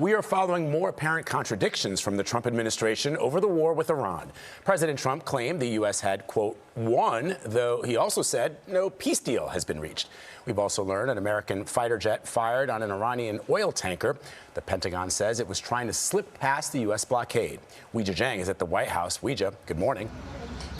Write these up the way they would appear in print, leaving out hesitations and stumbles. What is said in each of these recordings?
We are following more apparent contradictions from the Trump administration over the war with Iran. President Trump claimed the U.S. had, quote, won, though he also said no peace deal has been reached. We've also learned an American fighter jet fired on an Iranian oil tanker. The Pentagon says it was trying to slip past the U.S. blockade. Weijia Jiang is at the White House. Weijia, good morning.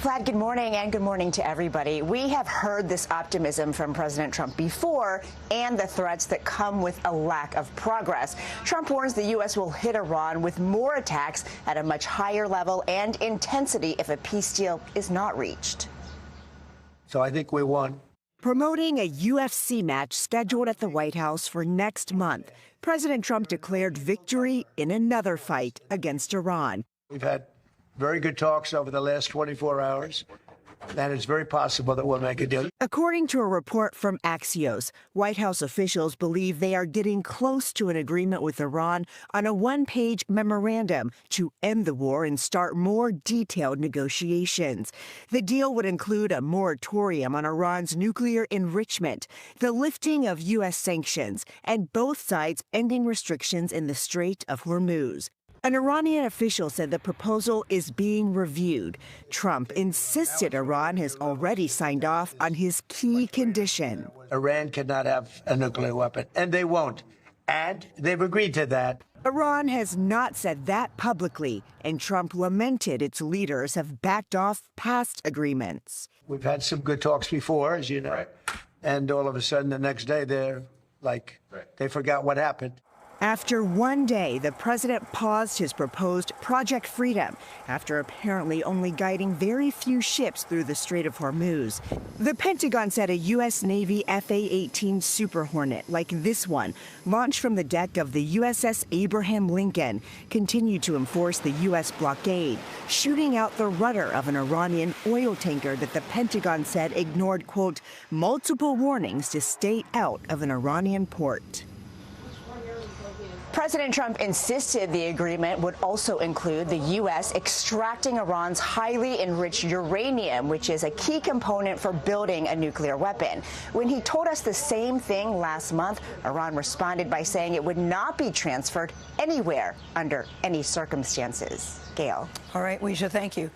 Vlad, good morning, and good morning to everybody. We have heard this optimism from President Trump before and the threats that come with a lack of progress. Trump warns the U.S. will hit Iran with more attacks at a much higher level and intensity if a peace deal is not reached. So I think we won. Promoting a UFC match scheduled at the White House for next month, President Trump declared victory in another fight against Iran. We've had very good talks over the last 24 hours, and it's very possible that we'll make a deal. According to a report from Axios, White House officials believe they are getting close to an agreement with Iran on a one-page memorandum to end the war and start more detailed negotiations. The deal would include a moratorium on Iran's nuclear enrichment, the lifting of U.S. sanctions, and both sides ending restrictions in the Strait of Hormuz. An Iranian official said the proposal is being reviewed. Trump insisted Iran has already signed off on his key condition. Iran cannot have a nuclear weapon, and they won't. And they've agreed to that. Iran has not said that publicly, and Trump lamented its leaders have backed off past agreements. We've had some good talks before, as you know, right. And all of a sudden the next day they're like, they forgot what happened. After one day, the president paused his proposed Project Freedom after apparently only guiding very few ships through the Strait of Hormuz. The Pentagon said a U.S. Navy F/A-18 Super Hornet, like this one, launched from the deck of the USS Abraham Lincoln, continued to enforce the U.S. blockade, shooting out the rudder of an Iranian oil tanker that the Pentagon said ignored, quote, multiple warnings to stay out of an Iranian port. President Trump insisted the agreement would also include the U.S. extracting Iran's highly enriched uranium, which is a key component for building a nuclear weapon. When he told us the same thing last month, Iran responded by saying it would not be transferred anywhere under any circumstances. Gayle. All right, Weijia, thank you.